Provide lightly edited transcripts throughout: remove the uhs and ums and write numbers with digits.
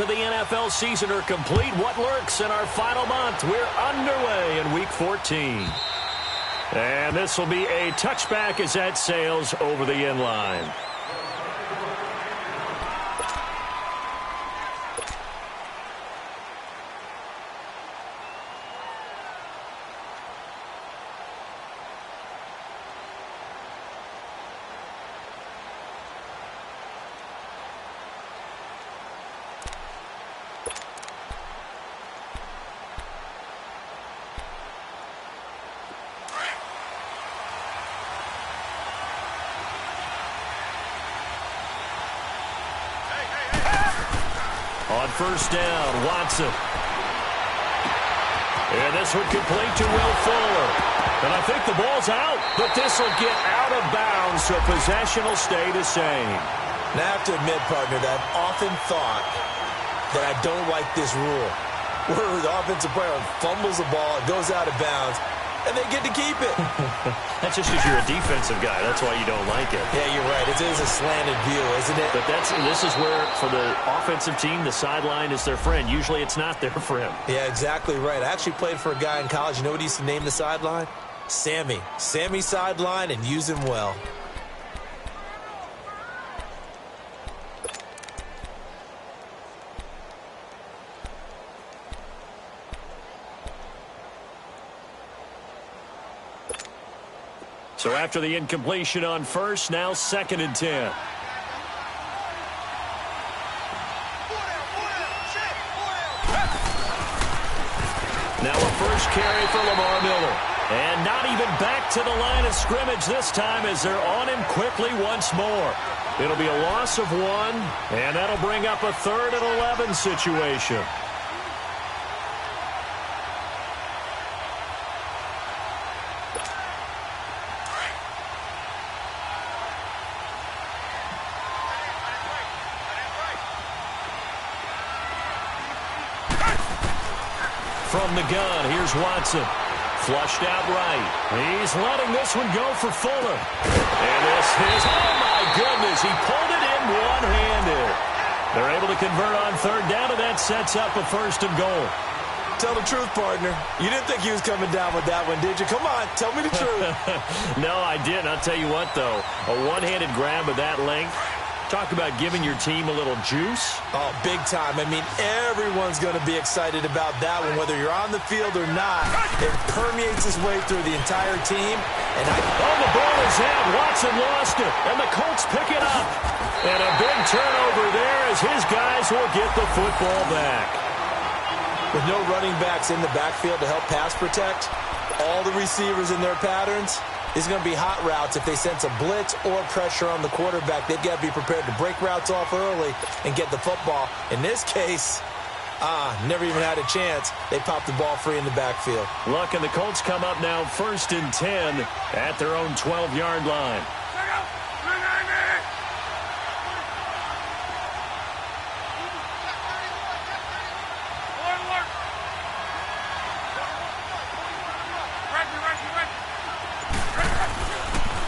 of the NFL season are complete. What lurks in our final month? We're underway in Week 14. And this will be a touchback as that sails over the end line. On first down, Watson. And this one complete to Will Fuller. And I think the ball's out, but this will get out of bounds, so possession will stay the same. Now, I have to admit, partner, that I've often thought that I don't like this rule, where the offensive player fumbles the ball, it goes out of bounds, and they get to keep it. That's just because you're a defensive guy. That's why you don't like it. Yeah, you're right. It is a slanted view, isn't it? But this is where, for the offensive team, the sideline is their friend. Usually it's not their friend. Yeah, exactly right. I actually played for a guy in college. You know what he used to name the sideline? Sammy. Sammy sideline, and use him well. So after the incompletion on first, now 2nd and 10. Now a first carry for Lamar Miller. And not even back to the line of scrimmage this time as they're on him quickly once more. It'll be a loss of 1, and that'll bring up a 3rd and 11 situation. From the gun, here's Watson. Flushed out right. He's letting this one go for Fuller. And this is, oh my goodness, he pulled it in one-handed. They're able to convert on 3rd down, and that sets up a 1st and goal. Tell the truth, partner. You didn't think he was coming down with that one, did you? Come on, tell me the truth. No, I didn't. I'll tell you what, though. A one-handed grab of that length. Talk about giving your team a little juice. Oh, big time. I mean, everyone's going to be excited about that one, whether you're on the field or not. It permeates its way through the entire team. And the ball is out. Watson lost it, and the Colts pick it up. And a big turnover there as his guys will get the football back. With no running backs in the backfield to help pass protect, all the receivers in their patterns, is going to be hot routes. If they sense a blitz or pressure on the quarterback, they've got to be prepared to break routes off early and get the football. In this case, never even had a chance. They popped the ball free in the backfield. Look, and the Colts come up now 1st and 10 at their own 12-yard line.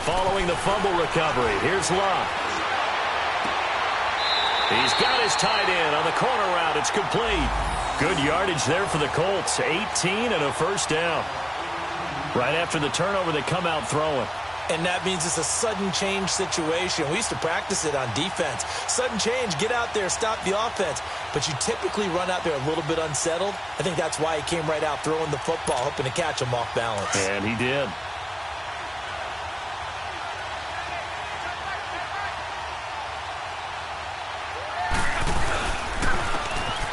Following the fumble recovery, here's Locke. He's got his tight end on the corner route. It's complete. Good yardage there for the Colts. 18 and a 1st down. Right after the turnover, they come out throwing. And that means it's a sudden change situation. We used to practice it on defense. Sudden change, get out there, stop the offense. But you typically run out there a little bit unsettled. I think that's why he came right out throwing the football, hoping to catch him off balance. And he did.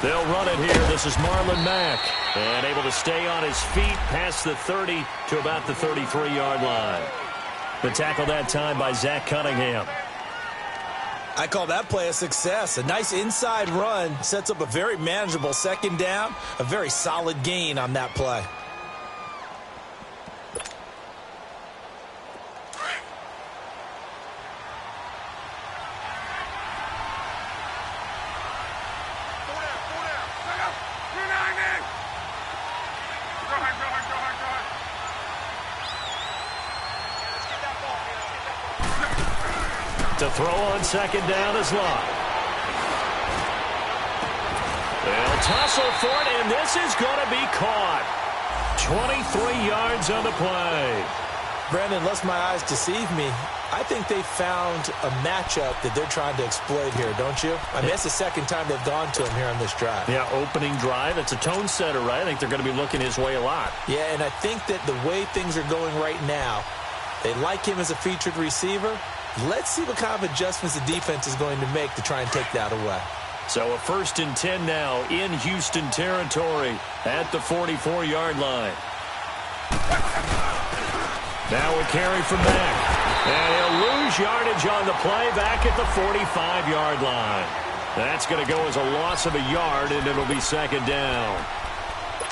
They'll run it here. This is Marlon Mack. And able to stay on his feet past the 30 to about the 33-yard line. The tackle that time by Zach Cunningham. I call that play a success. A nice inside run sets up a very manageable 2nd down. A very solid gain on that play. To throw on 2nd down is Locke. They'll tussle for it, and this is going to be caught. 23 yards on the play. Brandon, unless my eyes deceive me, I think they found a matchup that they're trying to exploit here, don't you? I mean, it's the second time they've gone to him here on this drive. Yeah, opening drive. It's a tone setter, right? I think they're going to be looking his way a lot. Yeah, and I think that the way things are going right now, they like him as a featured receiver. Let's see what kind of adjustments the defense is going to make to try and take that away. So a 1st and 10 now in Houston territory at the 44-yard line. Now a carry from Mack. And he'll lose yardage on the play back at the 45-yard line. That's going to go as a loss of a yard, and it'll be 2nd down.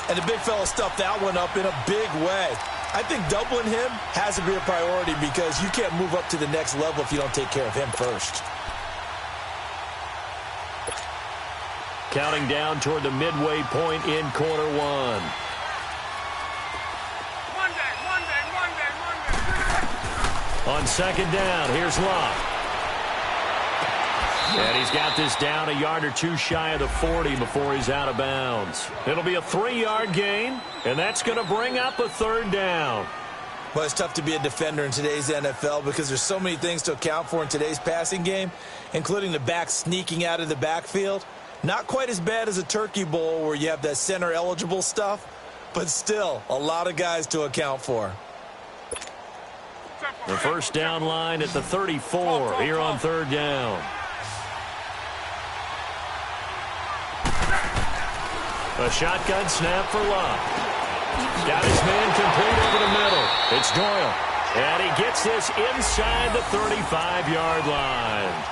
And the big fella stuffed that one up in a big way. I think doubling him has to be a priority because you can't move up to the next level if you don't take care of him first. Counting down toward the midway point in quarter one. On 2nd down, here's Love. And he's got this down a yard or two shy of the 40 before he's out of bounds. It'll be a 3-yard gain, and that's going to bring up a 3rd down. Well, it's tough to be a defender in today's NFL because there's so many things to account for in today's passing game, including the back sneaking out of the backfield. Not quite as bad as a turkey bowl where you have that center-eligible stuff, but still a lot of guys to account for. The 1st down line at the 34 here on 3rd down. A shotgun snap for Love. Got his man complete over the middle. It's Doyle. And he gets this inside the 35-yard line.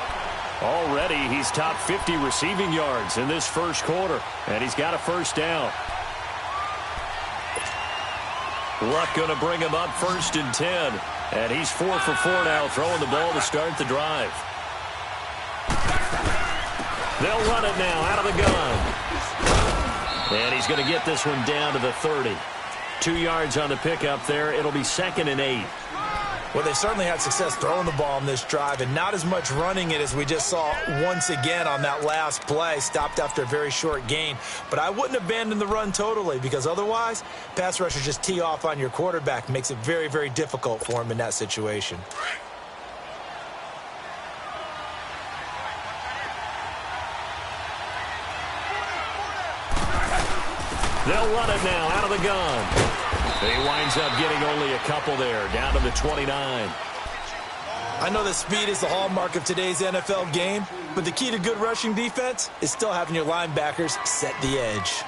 Already he's top 50 receiving yards in this 1st quarter. And he's got a 1st down. Luck going to bring him up 1st and 10. And he's 4 for 4 now, throwing the ball to start the drive. They'll run it now out of the gun. And he's going to get this one down to the 30. 2 yards on the pickup there. It'll be 2nd and 8. Well, they certainly had success throwing the ball on this drive and not as much running it as we just saw once again on that last play. Stopped after a very short gain. But I wouldn't abandon the run totally because otherwise, pass rushers just tee off on your quarterback. Makes it very, very difficult for him in that situation. They'll run it now out of the gun. He winds up getting only a couple there, down to the 29. I know that speed is the hallmark of today's NFL game, but the key to good rushing defense is still having your linebackers set the edge.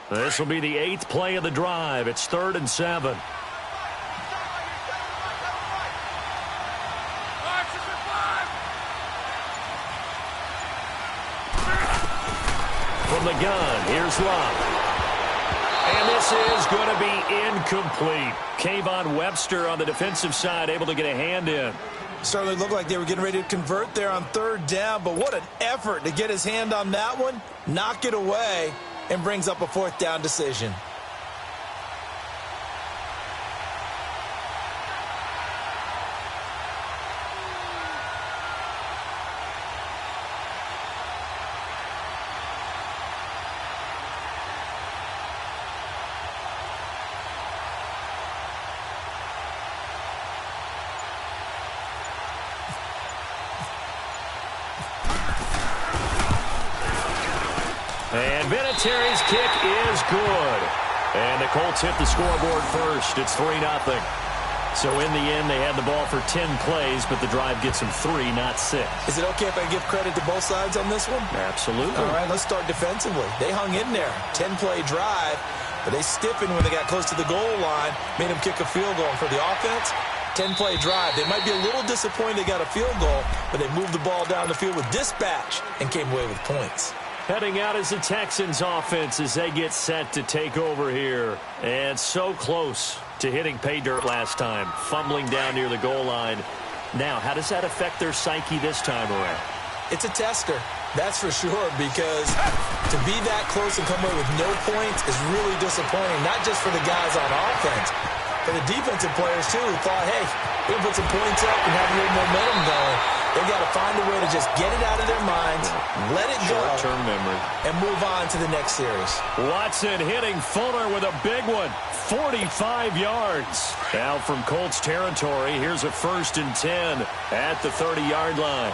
This will be the 8th play of the drive. It's 3rd and 7. From the gun, here's Love. And this is going to be incomplete. Kayvon Webster on the defensive side able to get a hand in. Certainly looked like they were getting ready to convert there on 3rd down, but what an effort to get his hand on that one, knock it away, and brings up a 4th down decision. And Vinatieri's kick is good. And the Colts hit the scoreboard first. It's 3-0. So in the end, they had the ball for 10 plays, but the drive gets them 3, not 6. Is it okay if I give credit to both sides on this one? Absolutely. All right, let's start defensively. They hung in there. 10-play drive, but they stiffened when they got close to the goal line, made them kick a field goal. And for the offense, 10-play drive. They might be a little disappointed they got a field goal, but they moved the ball down the field with dispatch and came away with points. Heading out as the Texans offense as they get set to take over here. And so close to hitting pay dirt last time, fumbling down near the goal line. Now, how does that affect their psyche this time around? It's a tester. That's for sure, because to be that close and come away with no points is really disappointing, not just for the guys on offense, but the defensive players, too, who thought, hey, we'll put some points up and have a little momentum going. They've got to find a way to just get it out of their minds, let it go, short-term memory, and move on to the next series. Watson hitting Fuller with a big one, 45 yards. Now from Colts territory, here's a 1st and 10 at the 30-yard line.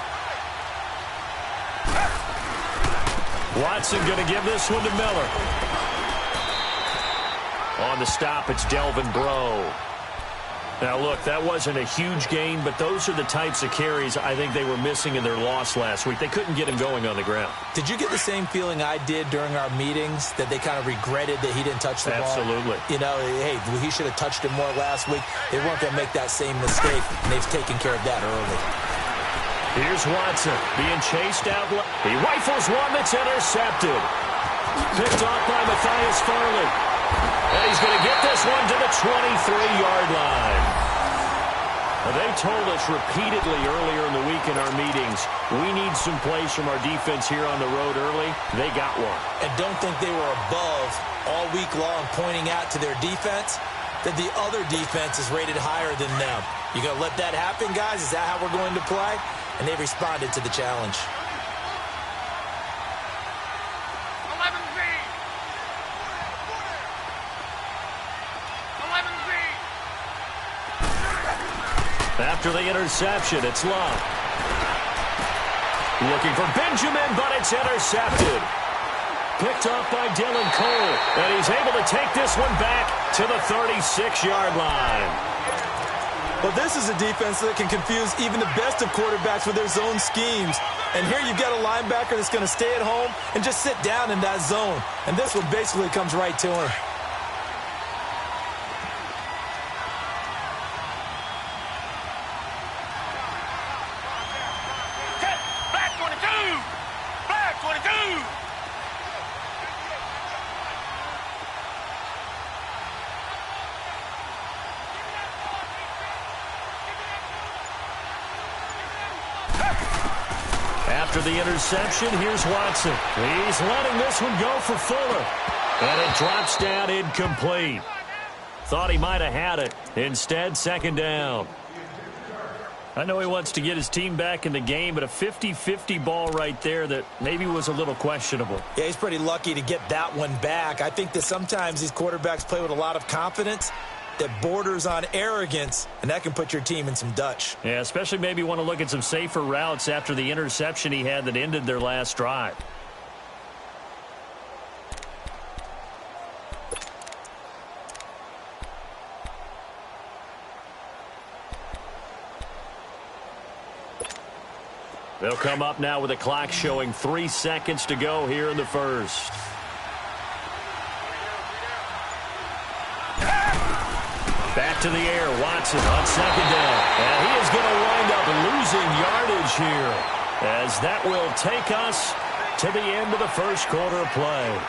Watson going to give this one to Miller. On the stop, it's Delvin Breaux. Now, look, that wasn't a huge gain, but those are the types of carries I think they were missing in their loss last week. They couldn't get him going on the ground. Did you get the same feeling I did during our meetings, that they kind of regretted that he didn't touch the ball? Absolutely. You know, hey, he should have touched it more last week. They weren't going to make that same mistake, and they've taken care of that early. Here's Watson being chased out. He rifles one that's intercepted. Picked off by Matthias Farley. And he's going to get this one to the 23-yard line. Now, they told us repeatedly earlier in the week in our meetings, we need some plays from our defense here on the road early. They got one. And don't think they were above all week long pointing out to their defense that the other defense is rated higher than them. You going to let that happen, guys? Is that how we're going to play? And they responded to the challenge. After the interception, it's Love. Looking for Benjamin, but it's intercepted. Picked off by Dylan Cole, and he's able to take this one back to the 36-yard line. Well, this is a defense that can confuse even the best of quarterbacks with their zone schemes. And here you've got a linebacker that's going to stay at home and just sit down in that zone. And this one basically comes right to him. After the interception, here's Watson. He's letting this one go for Fuller. And it drops down incomplete. Thought he might have had it. Instead, 2nd down. I know he wants to get his team back in the game, but a 50-50 ball right there that maybe was a little questionable. Yeah, he's pretty lucky to get that one back. I think that sometimes these quarterbacks play with a lot of confidence that borders on arrogance, and that can put your team in some Dutch. Yeah, especially maybe want to look at some safer routes after the interception he had that ended their last drive. They'll come up now with a clock showing 3 seconds to go here in the first. Back to the air, Watson on 2nd down. And he is going to wind up losing yardage here, as that will take us to the end of the first quarter of play.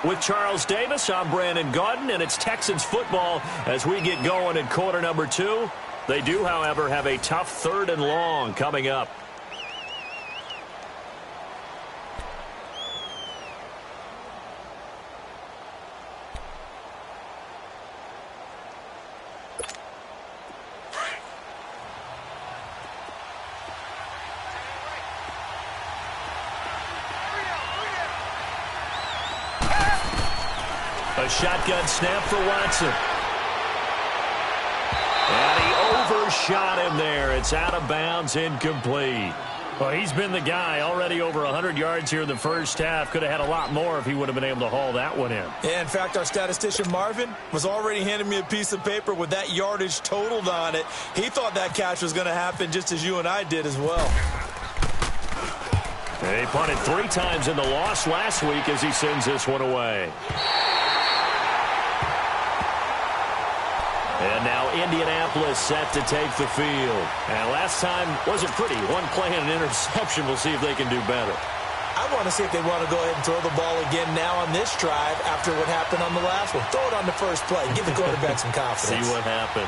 With Charles Davis, I'm Brandon Gaudin, and it's Texans football as we get going in quarter number 2. They do, however, have a tough 3rd and long coming up. A shotgun snap for Watson. And he overshot him there. It's out of bounds, incomplete. Well, he's been the guy, already over 100 yards here in the first half. Could have had a lot more if he would have been able to haul that one in. Yeah, in fact, our statistician Marvin was already handing me a piece of paper with that yardage totaled on it. He thought that catch was going to happen just as you and I did as well. He punted 3 times in the loss last week as he sends this one away. And now Indianapolis set to take the field. And last time wasn't pretty. One play and an interception. We'll see if they can do better. I want to see if they want to go ahead and throw the ball again now on this drive after what happened on the last one. Throw it on the first play. Give the quarterback some confidence. See what happens.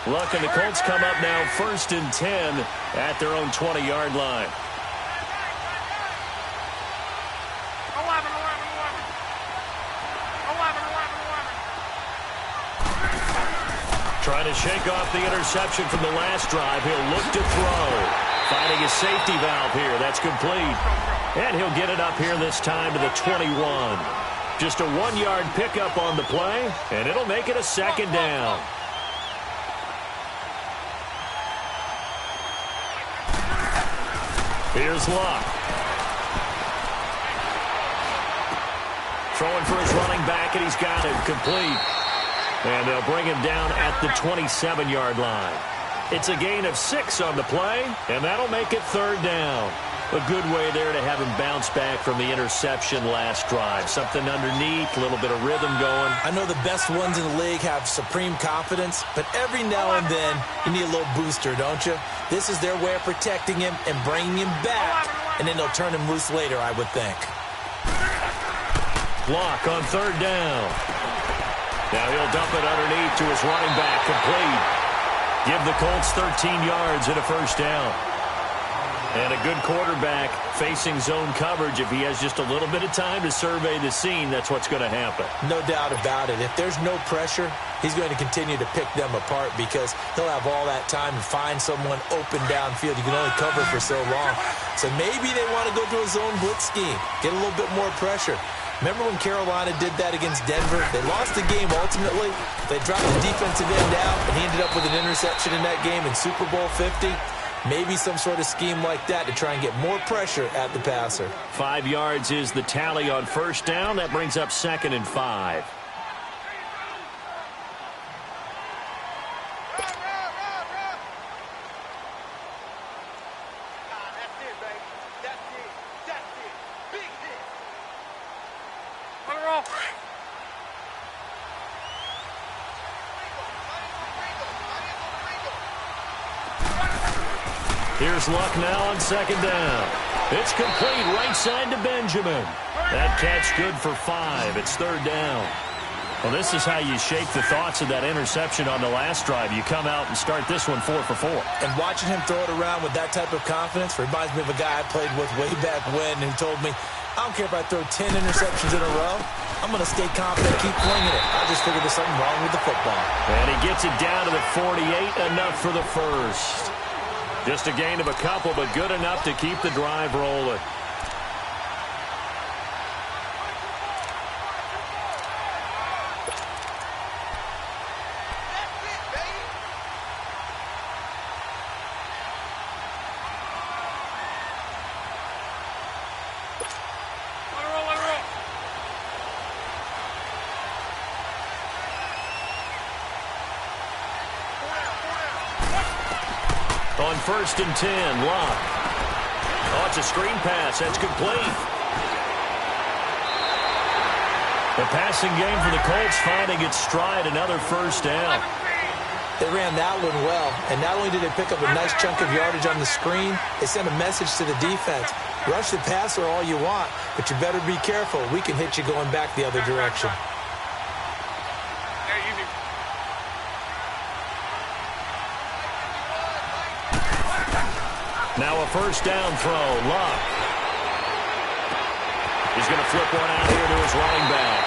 Look, and the Colts come up now 1st and 10 at their own 20-yard line. Trying to shake off the interception from the last drive. He'll look to throw. Finding his safety valve here. That's complete. And he'll get it up here this time to the 21. Just a 1-yard pickup on the play, and it'll make it a 2nd down. Here's Luck. Throwing for his running back, and he's got it complete. And they'll bring him down at the 27-yard line. It's a gain of 6 on the play, and that'll make it 3rd down. A good way there to have him bounce back from the interception last drive. Something underneath, a little bit of rhythm going. I know the best ones in the league have supreme confidence, but every now and then you need a little booster, don't you? This is their way of protecting him and bringing him back, and then they'll turn him loose later, I would think. Block on 3rd down. Now he'll dump it underneath to his running back, complete. Give the Colts 13 yards and a 1st down. And a good quarterback facing zone coverage. If he has just a little bit of time to survey the scene, that's what's going to happen. No doubt about it. If there's no pressure, he's going to continue to pick them apart because he'll have all that time to find someone open downfield. You can only cover for so long. So maybe they want to go to a zone blitz scheme, get a little bit more pressure. Remember when Carolina did that against Denver? They lost the game ultimately. They dropped the defensive end out, and he ended up with an interception in that game in Super Bowl 50. Maybe some sort of scheme like that to try and get more pressure at the passer. 5 yards is the tally on 1st down. That brings up 2nd and 5. Here's Luck now on 2nd down. It's complete right side to Benjamin. That catch good for 5. It's 3rd down. Well, this is how you shape the thoughts of that interception on the last drive. You come out and start this one 4 for 4. And watching him throw it around with that type of confidence reminds me of a guy I played with way back when who told me, I don't care if I throw 10 interceptions in a row. I'm going to stay confident, keep flinging it. I just figured there's something wrong with the football. And he gets it down to the 48, enough for the 1st. Just a gain of a couple, but good enough to keep the drive rolling. On 1st and 10, Luck. Oh, it's a screen pass. That's complete. The passing game for the Colts finding its stride, another 1st down. They ran that one well, and not only did they pick up a nice chunk of yardage on the screen, they sent a message to the defense. Rush the passer all you want, but you better be careful. We can hit you going back the other direction. Now a 1st down throw. Luck. He's going to flip one out here to his running back.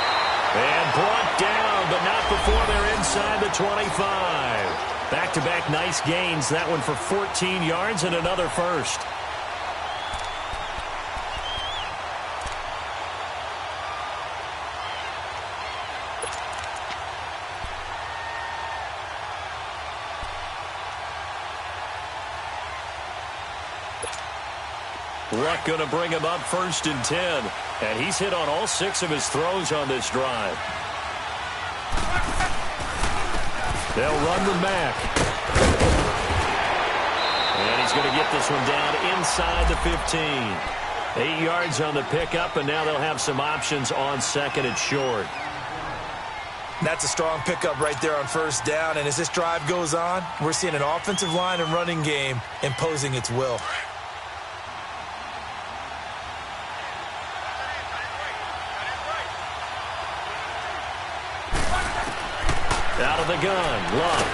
And brought down, but not before they're inside the 25. Back-to-back nice gains. That one for 14 yards and another 1st. Luck going to bring him up 1st and 10. And he's hit on all 6 of his throws on this drive. They'll run the Mac. And he's going to get this one down inside the 15. 8 yards on the pickup, and now they'll have some options on 2nd and short. That's a strong pickup right there on 1st down. And as this drive goes on, we're seeing an offensive line and running game imposing its will. Out of the gun, Luck.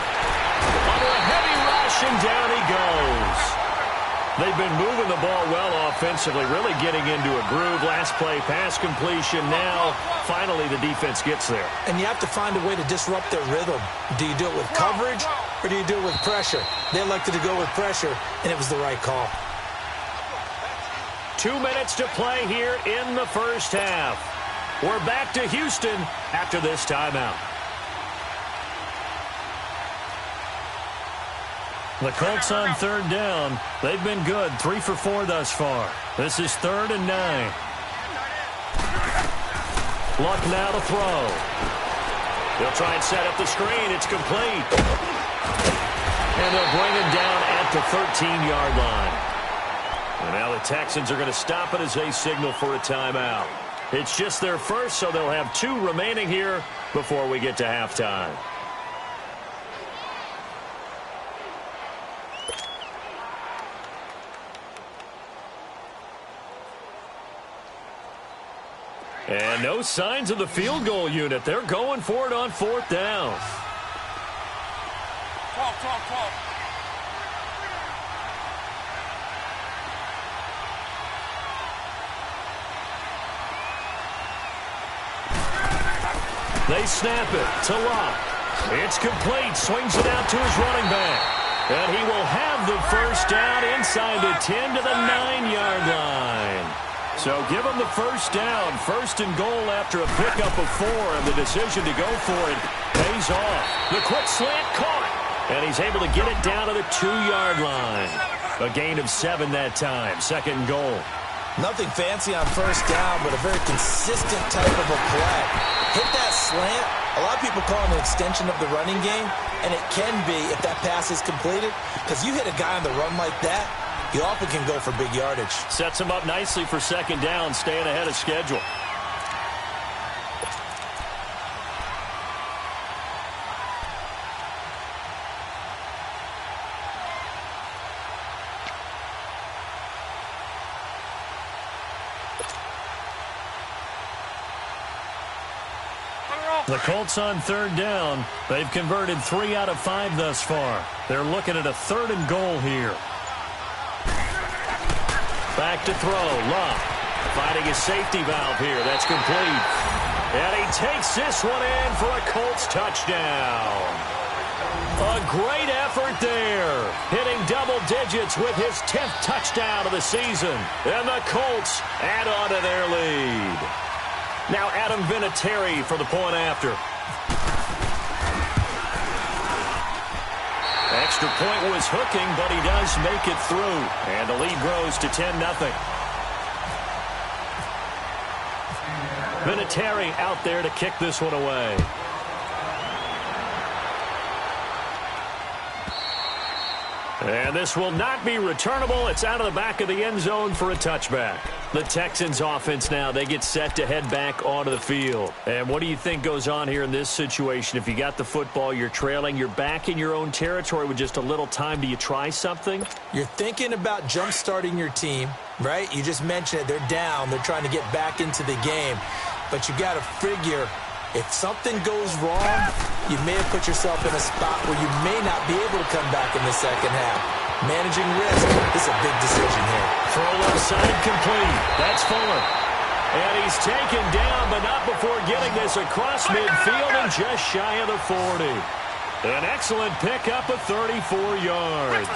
On under a heavy rush, and down he goes. They've been moving the ball well offensively, really getting into a groove. Last play, pass completion. Now, finally, the defense gets there. And you have to find a way to disrupt their rhythm. Do you do it with coverage, or do you do it with pressure? They elected to go with pressure, and it was the right call. 2 minutes to play here in the first half. We're back to Houston after this timeout. The Colts on third down. They've been good, 3 for 4 thus far. This is 3rd and 9. Luck now to throw. They'll try and set up the screen. It's complete. And they'll bring him down at the 13-yard line. And now the Texans are going to stop it as they signal for a timeout. It's just their first, so they'll have 2 remaining here before we get to halftime. And no signs of the field goal unit. They're going for it on 4th down. Talk. They snap it to Locke. It's complete. Swings it out to his running back. And he will have the first down inside the 10 to the 9-yard line. So give him the first down. 1st and goal after a pickup of 4. And the decision to go for it pays off. The quick slant caught. And he's able to get it down to the 2-yard line. A gain of 7 that time. 2nd and goal. Nothing fancy on 1st down, but a very consistent type of a play. Hit that slant. A lot of people call it an extension of the running game, and it can be if that pass is completed, because you hit a guy on the run like that, you often can go for big yardage. Sets him up nicely for 2nd down, staying ahead of schedule. The Colts on 3rd down. They've converted 3 out of 5 thus far. They're looking at a 3rd and goal here. Back to throw. Locke finding his safety valve here. That's complete. And he takes this one in for a Colts touchdown. A great effort there. Hitting double digits with his 10th touchdown of the season. And the Colts add on to their lead. Now Adam Vinatieri for the point after. Extra point was hooking, but he does make it through. And the lead grows to 10-0. Vinatieri out there to kick this one away. And this will not be returnable. It's out of the back of the end zone for a touchback. The Texans offense now, they get set to head back onto the field. And what do you think goes on here in this situation? If you got the football, you're trailing, you're back in your own territory with just a little time. Do you try something? You're thinking about jump-starting your team, right? You just mentioned it. They're down. They're trying to get back into the game. But you got to figure, if something goes wrong, you may have put yourself in a spot where you may not be able to come back in the second half. Managing risk is a big decision here. Throw left side complete. That's Fuller. And he's taken down, but not before getting this across midfield and just shy of the 40. An excellent pickup of 34 yards.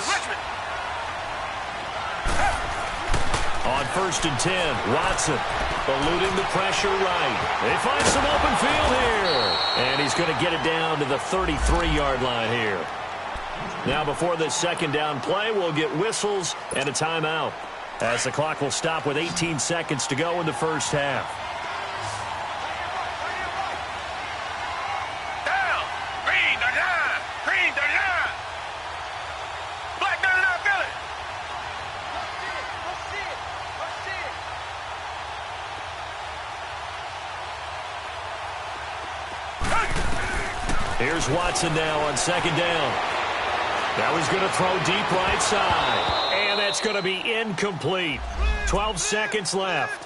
On 1st and 10, Watson eluding the pressure right. They find some open field here. And he's going to get it down to the 33-yard line here. Now before this 2nd down play, we'll get whistles and a timeout, as the clock will stop with 18 seconds to go in the first half. Down. Green, the line. Green, the line. Black, down, down, Philly. Here's Watson now on 2nd down. Now he's going to throw deep right side. And that's going to be incomplete. 12 seconds left.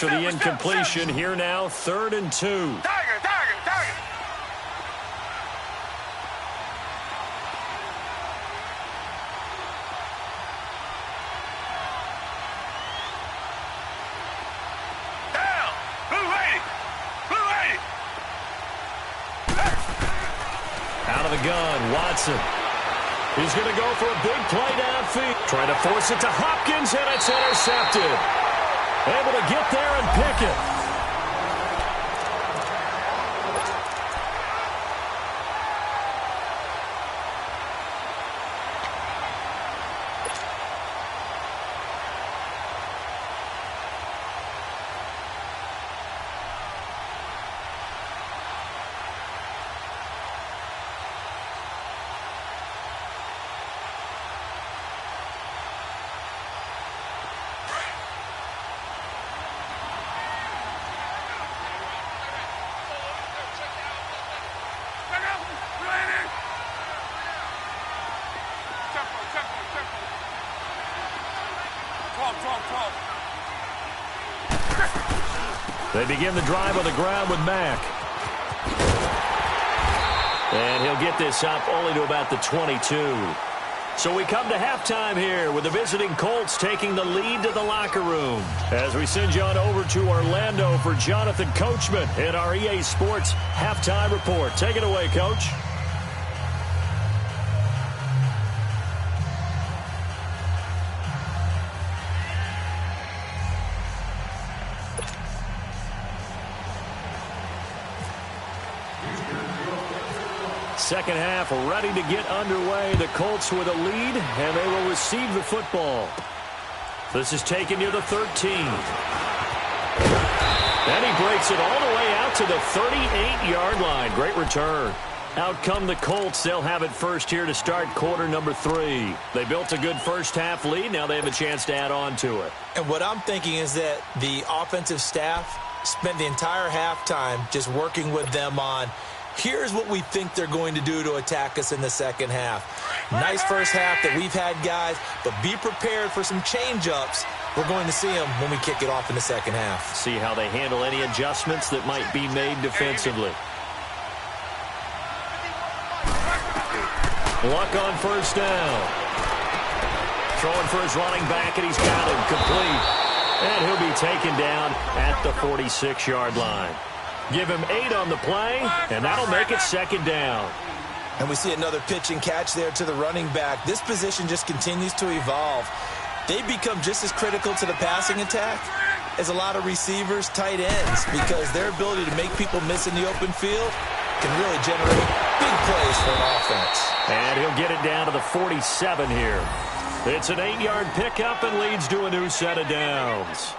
after the incompletion. Here now, 3rd and 2. Tiger, tiger, tiger. Down. Blue 80. Blue 80. Out of the gun, Watson. He's going to go for a big play downfield. Trying to force it to Hopkins, and it's intercepted. Able to get there and pick it. They begin the drive on the ground with Mack. And he'll get this up only to about the 22. So we come to halftime here with the visiting Colts taking the lead to the locker room. As we send you on over to Orlando for Jonathan Coachman in our EA Sports halftime report. Take it away, Coach. Second half ready to get underway. The Colts with a lead, and they will receive the football. This is taken near the 13. And he breaks it all the way out to the 38-yard line. Great return. Out come the Colts. They'll have it first here to start quarter number 3. They built a good first half lead. Now they have a chance to add on to it. And what I'm thinking is that the offensive staff spent the entire halftime just working with them on, here's what we think they're going to do to attack us in the second half. Nice first half that we've had, guys, but be prepared for some change-ups. We're going to see them when we kick it off in the second half. See how they handle any adjustments that might be made defensively. Luck on first down. Throwing for his running back, and he's got him complete. And he'll be taken down at the 46-yard line. Give him 8 on the play, and that'll make it second down. And we see another pitch and catch there to the running back. This position just continues to evolve. They become just as critical to the passing attack as a lot of receivers, tight ends, because their ability to make people miss in the open field can really generate big plays for an offense. And he'll get it down to the 47 here. It's an 8-yard pickup and leads to a new set of downs.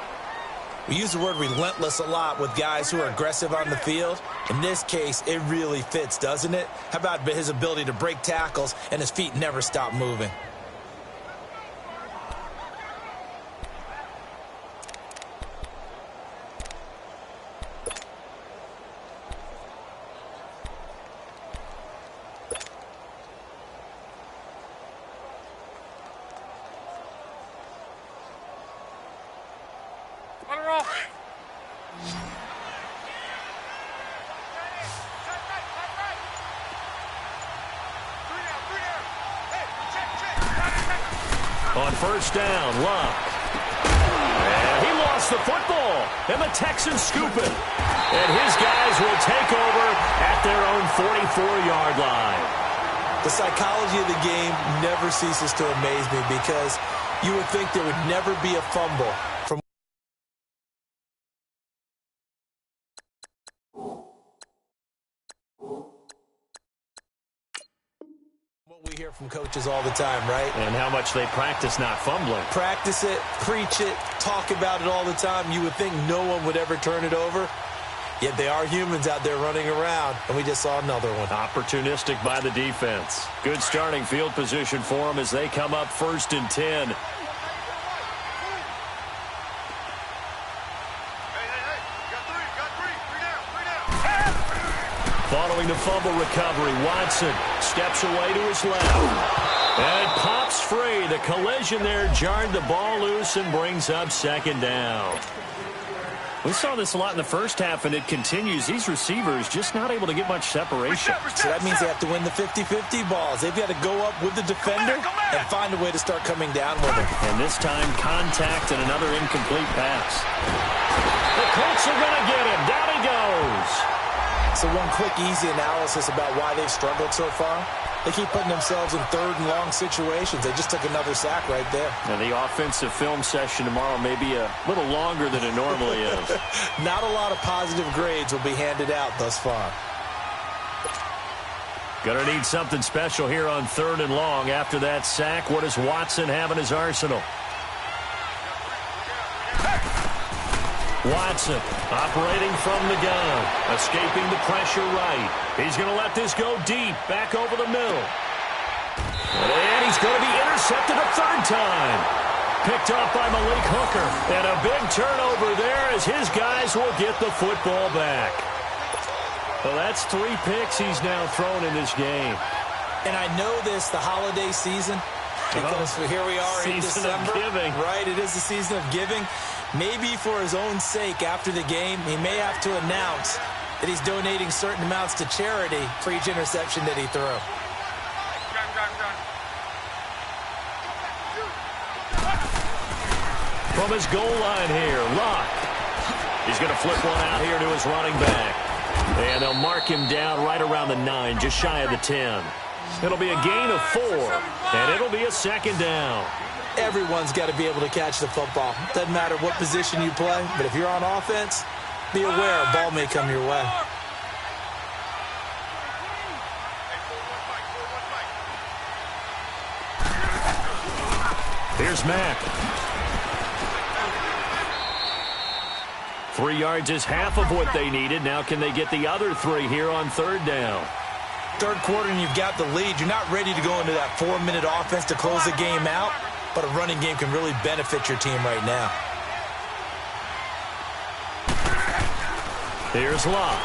We use the word relentless a lot with guys who are aggressive on the field. In this case, it really fits, doesn't it? How about his ability to break tackles and his feet never stop moving? On first down, Luck. And he lost the football. And the Texans scoop it. And his guys will take over at their own 44-yard line. The psychology of the game never ceases to amaze me because you would think there would never be a fumble from what we hear from coaches all the time, right? And how much they practice not fumbling. Practice it, preach it, talk about it all the time. You would think no one would ever turn it over. Yet they are humans out there running around, and we just saw another one. Opportunistic by the defense. Good starting field position for them as they come up 1st and 10. Following the fumble recovery, Watson steps away to his left. And pops free. The collision there jarred the ball loose and brings up second down. We saw this a lot in the first half, and it continues. These receivers just not able to get much separation. So that means they have to win the 50-50 balls. They've got to go up with the defender and find a way to start coming down with him. And this time, contact and another incomplete pass. The Colts are going to get him. Down he goes. So one quick, easy analysis about why they've struggled so far. They keep putting themselves in third and long situations. They just took another sack right there. Now, the offensive film session tomorrow may be a little longer than it normally is. Not a lot of positive grades will be handed out thus far. Going to need something special here on third and long. After that sack, what does Watson have in his arsenal? Watson operating from the gun, escaping the pressure right. He's going to let this go deep, back over the middle. And he's going to be intercepted a third time. Picked off by Malik Hooker. And a big turnover there as his guys will get the football back. Well, that's 3 picks he's now thrown in this game. And I know this, the holiday season, because here we are in December. Season of giving. Right, it is the season of giving. Maybe for his own sake after the game, he may have to announce that he's donating certain amounts to charity for each interception that he threw. From his goal line here, Luck. He's going to flip one out here to his running back. And they'll mark him down right around the 9, just shy of the 10. It'll be a gain of 4, and it'll be a second down. Everyone's got to be able to catch the football. Doesn't matter what position you play, but if you're on offense, be aware a ball may come your way. Here's Mack. 3 yards is half of what they needed. Now can they get the other 3 here on third down? Third quarter and you've got the lead. You're not ready to go into that 4-minute offense to close the game out, but a running game can really benefit your team right now. Here's Locke.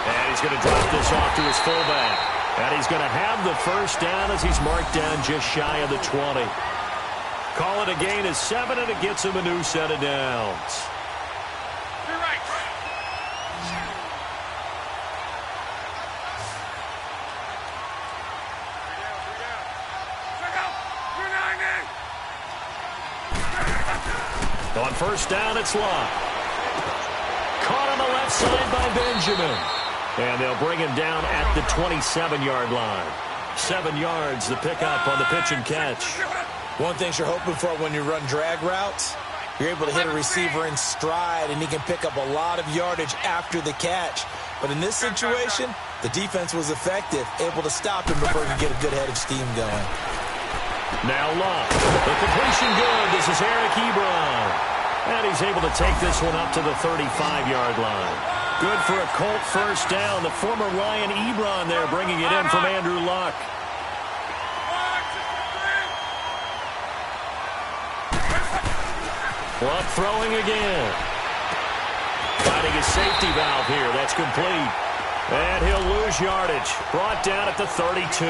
And he's going to drop this off to his fullback. And he's going to have the first down as he's marked down just shy of the 20. Call it a gain of 7, and it gets him a new set of downs. On first down, it's Locke. Caught on the left side by Benjamin. And they'll bring him down at the 27-yard line. 7 yards, the pickup on the pitch and catch. One thing you're hoping for when you run drag routes, you're able to hit a receiver in stride, and he can pick up a lot of yardage after the catch. But in this situation, the defense was effective, able to stop him before he could get a good head of steam going. Now Locke. The completion good. This is Eric Ebron. And he's able to take this one up to the 35-yard line. Good for a Colt first down. The former Lion Ebron there bringing it in from Andrew Luck. Luck throwing again. Finding his safety valve here. That's complete. And he'll lose yardage. Brought down at the 32.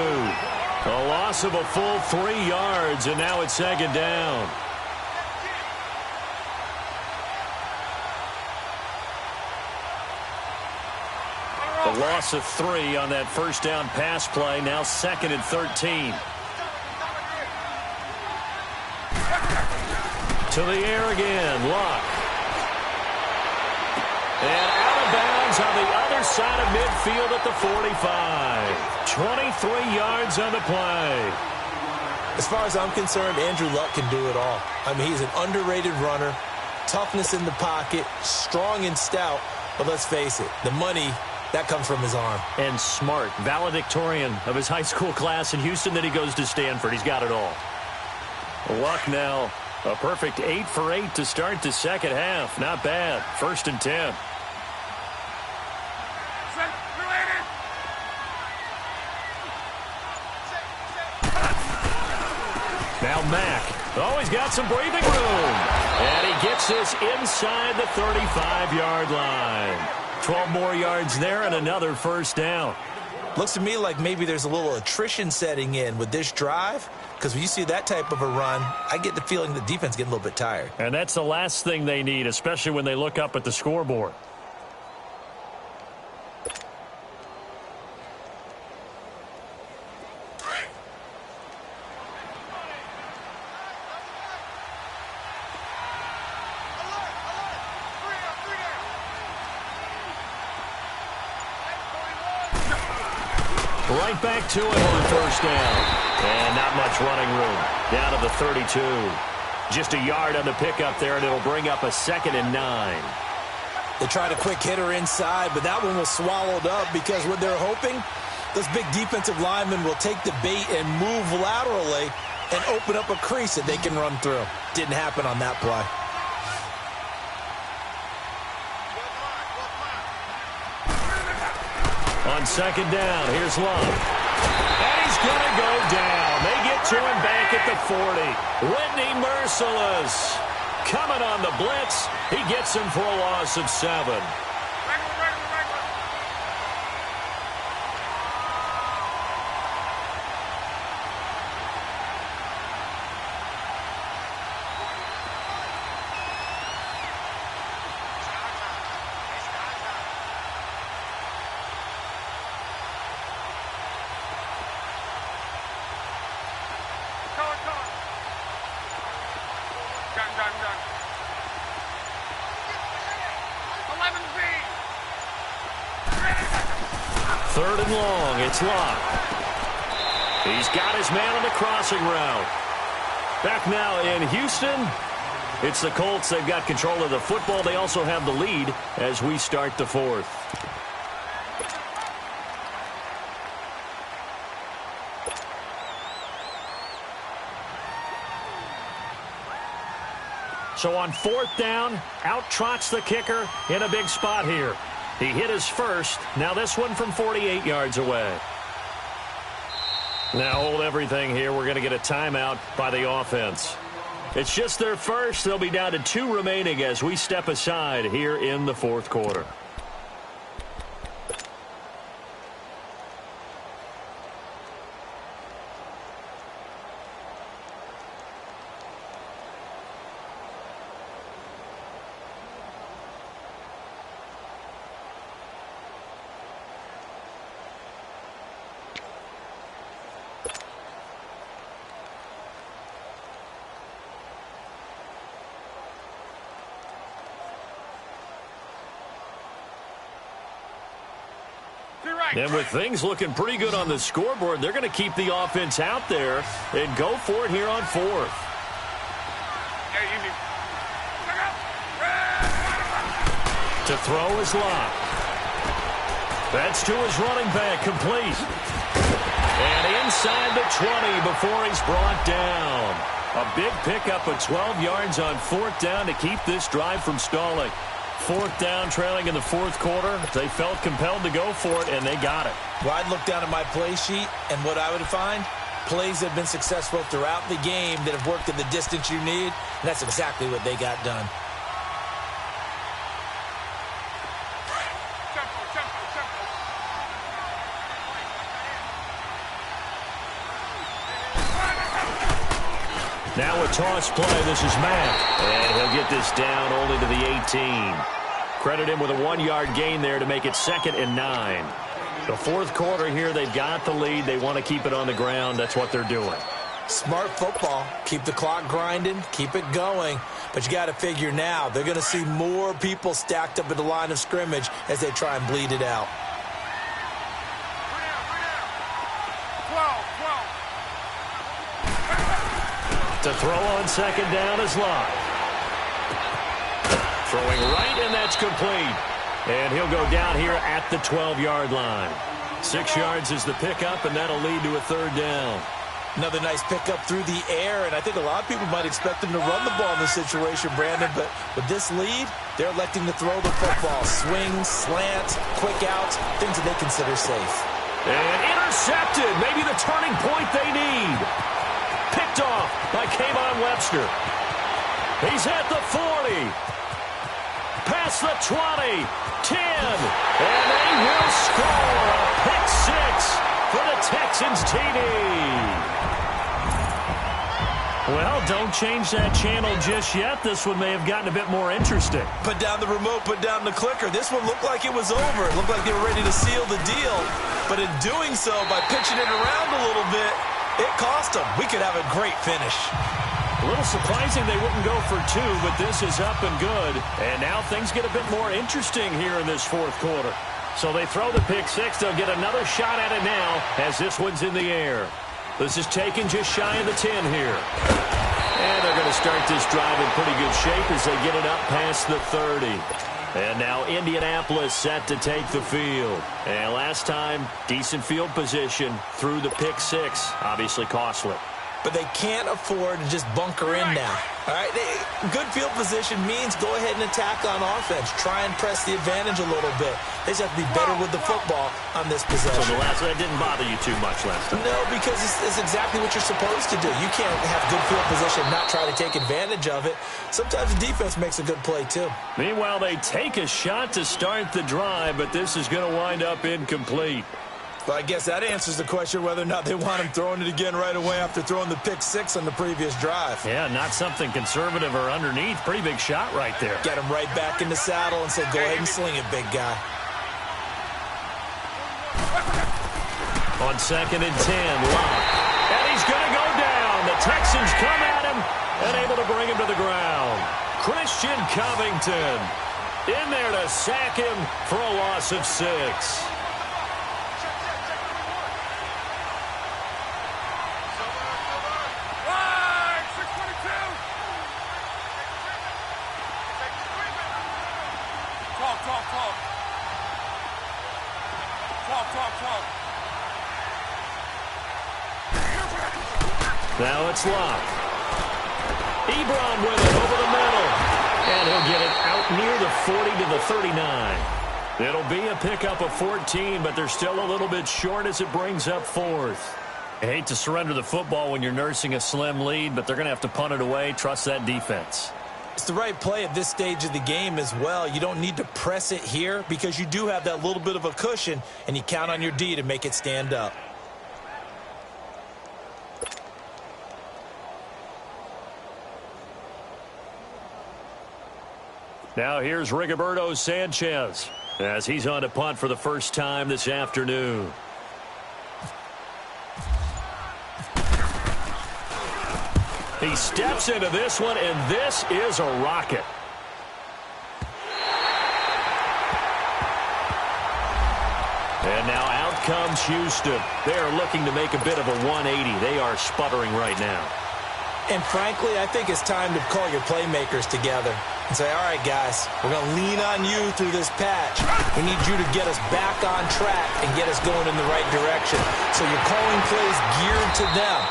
A loss of a full 3 yards, and now it's second down. A loss of 3 on that first down pass play. Now 2nd and 13. To the air again, Luck. And out of bounds on the other side of midfield at the 45. 23 yards on the play. As far as I'm concerned, Andrew Luck can do it all. I mean, he's an underrated runner, toughness in the pocket, strong and stout. But let's face it, the money, that comes from his arm. And smart, valedictorian of his high school class in Houston, then he goes to Stanford. He's got it all. Luck now, a perfect 8 for 8 to start the second half. Not bad. 1st and 10. Now Mack. Oh, he's got some breathing room. And he gets this inside the 35-yard line. 12 more yards there and another first down. Looks to me like maybe there's a little attrition setting in with this drive, because when you see that type of a run, I get the feeling the defense getting a little bit tired. And that's the last thing they need, especially when they look up at the scoreboard. Right back to it on first down. And not much running room. Down to the 32. Just a yard on the pickup there, and it'll bring up a 2nd and 9. They tried a quick hitter inside, but that one was swallowed up because what they're hoping, those big defensive linemen will take the bait and move laterally and open up a crease that they can run through. Didn't happen on that play. On 2nd down, here's Love. And he's going to go down. They get to him back at the 40. Whitney merciless. Coming on the blitz. He gets him for a loss of 7. Third and long, it's Locke. He's got his man on the crossing route. Back now in Houston, it's the Colts. They've got control of the football. They also have the lead as we start the 4th. So on 4th down, out trots the kicker in a big spot here. He hit his first. Now this one from 48 yards away. Now hold everything here. We're going to get a timeout by the offense. It's just their first. They'll be down to 2 remaining as we step aside here in the 4th quarter. And with things looking pretty good on the scoreboard, they're going to keep the offense out there and go for it here on 4th. To throw is Locke. That's to his running back, complete. And inside the 20 before he's brought down. A big pickup of 12 yards on 4th down to keep this drive from stalling. 4th down, trailing in the 4th quarter. They felt compelled to go for it, and they got it. Well, I'd look down at my play sheet, and what I would find, plays that have been successful throughout the game that have worked at the distance you need, and that's exactly what they got done. Now a toss play. This is Mack. And he'll get this down only to the 18. Credit him with a 1-yard gain there to make it 2nd and 9. The 4th quarter here, they've got the lead. They want to keep it on the ground. That's what they're doing. Smart football. Keep the clock grinding. Keep it going. But you got to figure now, they're going to see more people stacked up at the line of scrimmage as they try and bleed it out. To throw on 2nd down is Locke. Throwing right, and that's complete. And he'll go down here at the 12-yard line. 6 yards is the pickup, and that'll lead to a 3rd down. Another nice pickup through the air, and I think a lot of people might expect him to run the ball in this situation, Brandon, but with this lead, they're electing to throw the football. Swings, slants, quick outs, things that they consider safe. And intercepted, maybe the turning point they need. Picked off by Kayvon Webster. He's at the 40. Past the 20. 10. And they will score a pick 6. Texans TD. Well, don't change that channel just yet. This one may have gotten a bit more interesting. Put down the remote, put down the clicker. This one looked like it was over. It looked like they were ready to seal the deal. But in doing so, by pitching it around a little bit, it cost them. We could have a great finish. A little surprising they wouldn't go for two, but this is up and good. And now things get a bit more interesting here in this fourth quarter. So they throw the pick six. They'll get another shot at it now as this one's in the air. This is taken just shy of the 10 here. And they're going to start this drive in pretty good shape as they get it up past the 30. And now Indianapolis set to take the field. And last time, decent field position through the pick six. Obviously costly. But they can't afford to just bunker in now. All right, good field position means go ahead and attack on offense. Try and press the advantage a little bit. They just have to be better with the football on this possession. So that didn't bother you too much last time? No, because it's exactly what you're supposed to do. You can't have good field position and not try to take advantage of it. Sometimes the defense makes a good play, too. Meanwhile, they take a shot to start the drive, but this is going to wind up incomplete. Well, I guess that answers the question whether or not they want him throwing it again right away after throwing the pick six on the previous drive. Yeah, not something conservative or underneath. Pretty big shot right there. Get him right back in the saddle and say, go ahead and sling it, big guy. On 2nd and 10, Locke. And he's going to go down. The Texans come at him and able to bring him to the ground. Christian Covington in there to sack him for a loss of 6. Now it's Locke. Ebron with it over the middle. And he'll get it out near the 40 to the 39. It'll be a pickup of 14, but they're still a little bit short as it brings up 4th. I hate to surrender the football when you're nursing a slim lead, but they're going to have to punt it away. Trust that defense. It's the right play at this stage of the game as well. You don't need to press it here because you do have that little bit of a cushion, and you count on your D to make it stand up. Now here's Rigoberto Sanchez as he's on to punt for the first time this afternoon. He steps into this one, and this is a rocket. And now out comes Houston. They are looking to make a bit of a 180. They are sputtering right now. And frankly, I think it's time to call your playmakers together and say, all right, guys, we're going to lean on you through this patch. We need you to get us back on track and get us going in the right direction. So you're calling plays geared to them.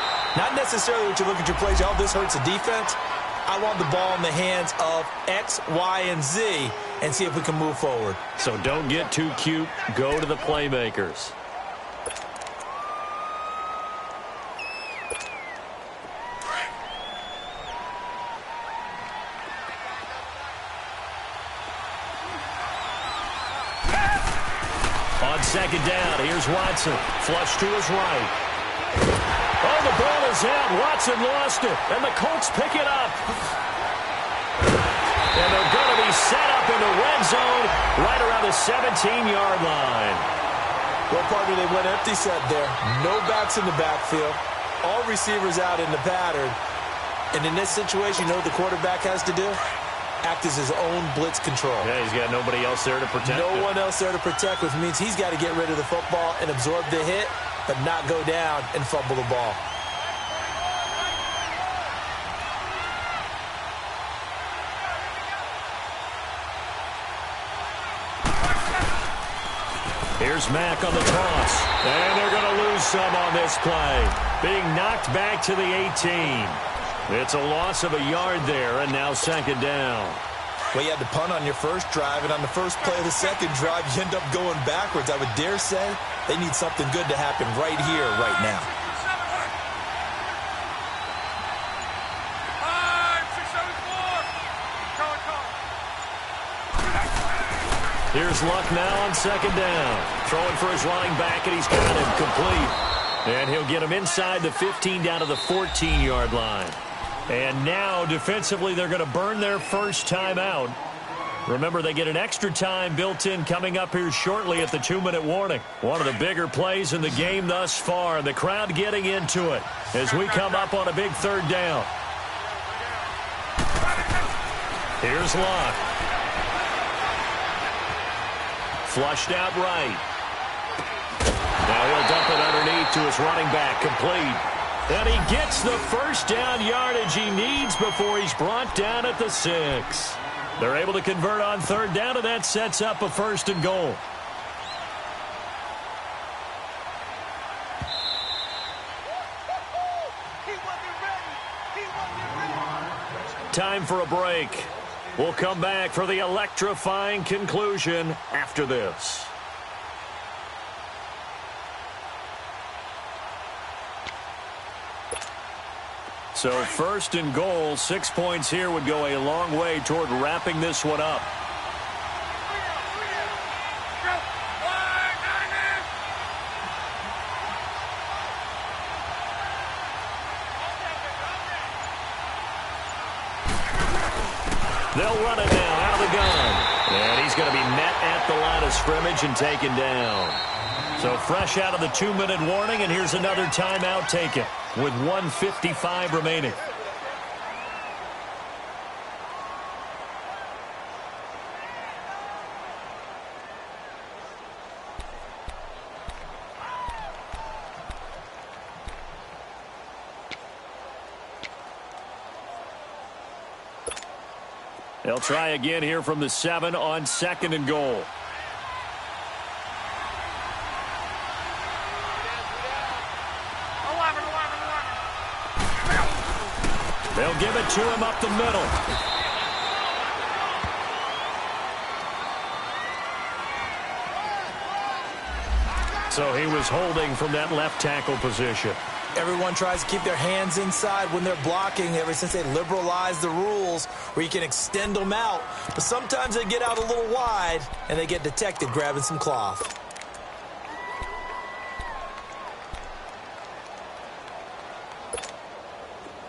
Not necessarily what you look at your plays, oh, this hurts the defense. I want the ball in the hands of X, Y, and Z and see if we can move forward. So don't get too cute. Go to the playmakers. On 2nd down, here's Watson. Flush to his right. Oh, the ball is out. Watson lost it, and the Colts pick it up. And they're going to be set up in the red zone right around the 17-yard line. Well, partner, they went empty set there. No backs in the backfield. All receivers out in the pattern. And in this situation, you know what the quarterback has to do? Act as his own blitz control. Yeah, he's got nobody else there to protect No him. one else there to protect, which means he's got to get rid of the football and absorb the hit, but not go down and fumble the ball. Here's Mack on the toss. And they're going to lose some on this play. Being knocked back to the 18. It's a loss of a yard there, and now 2nd down. Well, you had to punt on your first drive, and on the first play of the second drive, you end up going backwards. I would dare say they need something good to happen right here, right now. Here's Luck now on 2nd down. Throwing for his running back, and he's got him complete. And he'll get him inside the 15 down to the 14-yard line. And now, defensively, they're going to burn their first timeout. Remember, they get an extra time built in coming up here shortly at the 2-minute warning. One of the bigger plays in the game thus far. The crowd getting into it as we come up on a big third down. Here's Locke. Flushed out right. Now he'll dump it underneath to his running back, complete. And he gets the first down yardage he needs before he's brought down at the 6. They're able to convert on third down, and that sets up a 1st and goal. Time for a break. We'll come back for the electrifying conclusion after this. So 1st and goal, 6 points here would go a long way toward wrapping this one up. They'll run it now out of the gun. And he's going to be met at the line of scrimmage and taken down. So fresh out of the 2-minute warning, and here's another timeout taken with 1:55 remaining. They'll try again here from the 7 on 2nd and goal. They'll give it to him up the middle. So he was holding from that left tackle position. Everyone tries to keep their hands inside when they're blocking ever since they liberalized the rules where you can extend them out. But sometimes they get out a little wide and they get detected grabbing some cloth.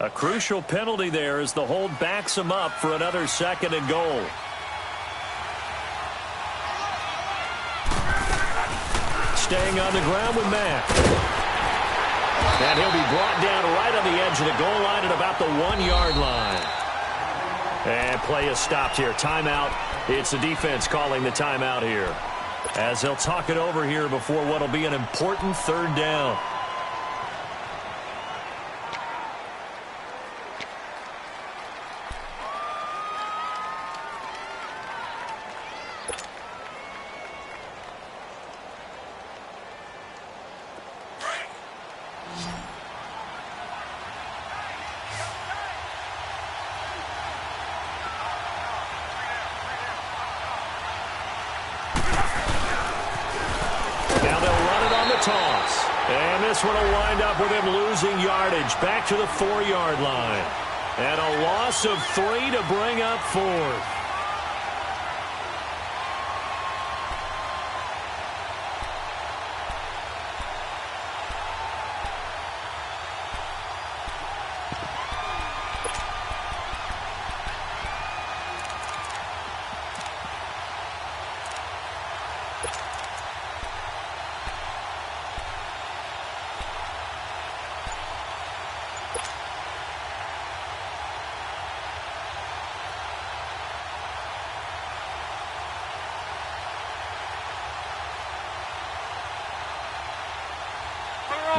A crucial penalty there as the hold backs him up for another 2nd and goal. Staying on the ground with Matt. And he'll be brought down right on the edge of the goal line at about the 1-yard line. And play is stopped here. Timeout. It's the defense calling the timeout here, as they'll talk it over here before what will be an important 3rd down. Toss. And this one will wind up with him losing yardage back to the 4-yard line. And a loss of 3 to bring up 4th.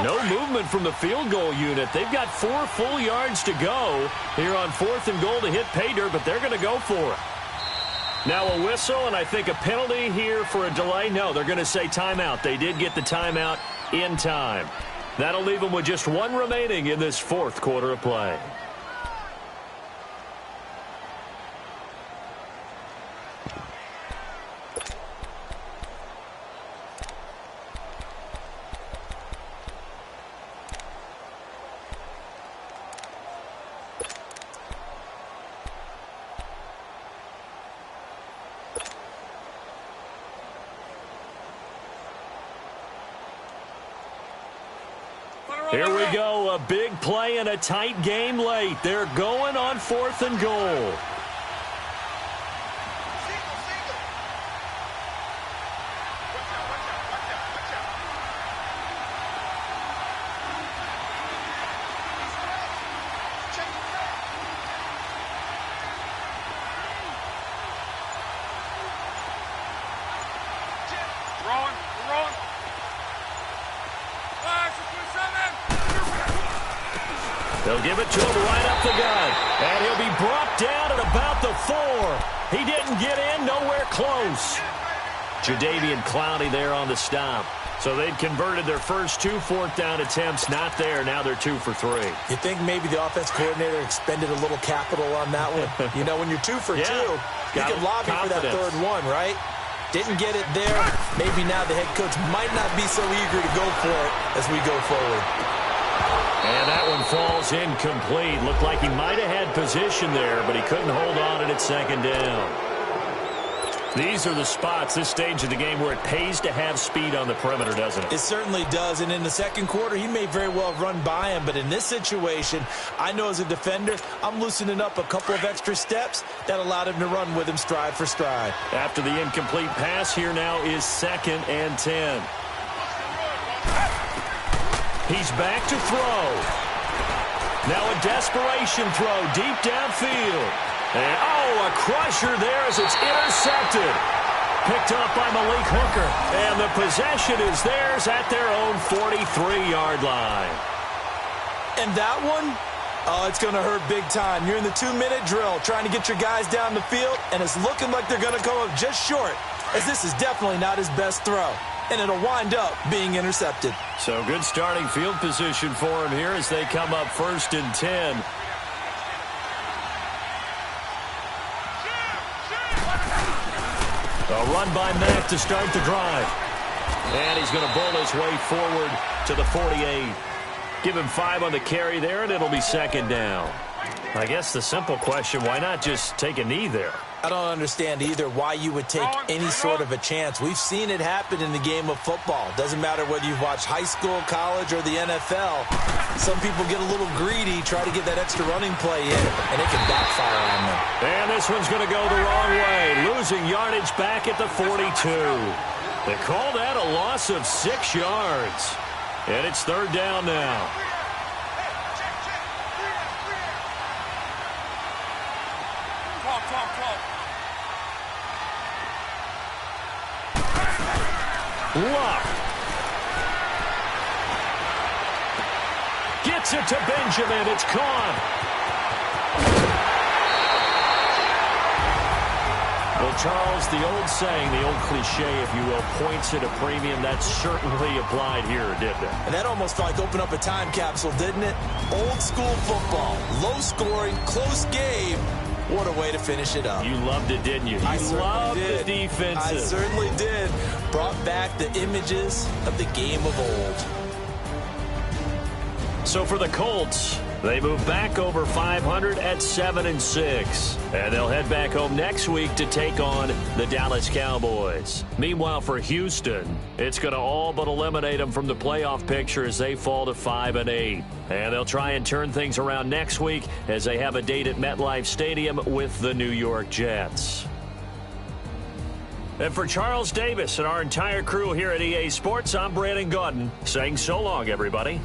No movement from the field goal unit. They've got 4 full yards to go here on 4th and goal to hit pay dirt, but they're going to go for it. Now a whistle, and I think a penalty here for a delay. No, they're going to say timeout. They did get the timeout in time. That'll leave them with just 1 remaining in this 4th quarter of play. Here we go, a big play and a tight game late. They're going on 4th and goal. They'll give it to him right up the gut. And he'll be brought down at about the 4. He didn't get in, nowhere close. Jadeveon Clowney there on the stop. So they'd converted their first 2 4th-down attempts. Not there. Now they're 2 for 3. You think maybe the offense coordinator expended a little capital on that one? You know, when you're 2 for 2, you can lobby for that 3rd one, right? Didn't get it there. Maybe now the head coach might not be so eager to go for it as we go forward. And that one falls incomplete. Looked like he might have had position there, but he couldn't hold on at 2nd down. These are the spots, this stage of the game, where it pays to have speed on the perimeter, doesn't it? It certainly does. And in the 2nd quarter, he may very well have run by him. But in this situation, I know as a defender, I'm loosening up a couple of extra steps that allowed him to run with him stride for stride. After the incomplete pass, here now is 2nd and 10. He's back to throw. Now a desperation throw deep downfield. And, a crusher there as it's intercepted. Picked up by Malik Hooker. And the possession is theirs at their own 43-yard line. And that one, it's going to hurt big time. You're in the 2-minute drill trying to get your guys down the field, and it's looking like they're going to come up just short, as this is definitely not his best throw. And it'll wind up being intercepted. So good starting field position for him here as they come up 1st and 10. A run by Mack to start the drive. And he's going to bull his way forward to the 48. Give him 5 on the carry there, and it'll be 2nd down. I guess the simple question, why not just take a knee there? I don't understand either why you would take any sort of a chance. We've seen it happen in the game of football. Doesn't matter whether you've watched high school, college, or the NFL. Some people get a little greedy, try to get that extra running play in, and it can backfire on them. And this one's going to go the wrong way, losing yardage back at the 42. They call that a loss of 6 yards. And it's 3rd down now. Luck. Gets it to Benjamin. It's caught. Well, Charles, the old saying, the old cliche, if you will, points at a premium, that certainly applied here, didn't it? And that almost felt like opened up a time capsule, didn't it? Old school football. Low scoring, close game. What a way to finish it up. You loved it, didn't you? I You loved did. the defensive. I certainly did. Brought back the images of the game of old. So for the Colts, they move back over 500 at 7-6. And they'll head back home next week to take on the Dallas Cowboys. Meanwhile, for Houston, it's going to all but eliminate them from the playoff picture as they fall to 5-8. And they'll try and turn things around next week as they have a date at MetLife Stadium with the New York Jets. And for Charles Davis and our entire crew here at EA Sports, I'm Brandon Gaudin saying so long, everybody.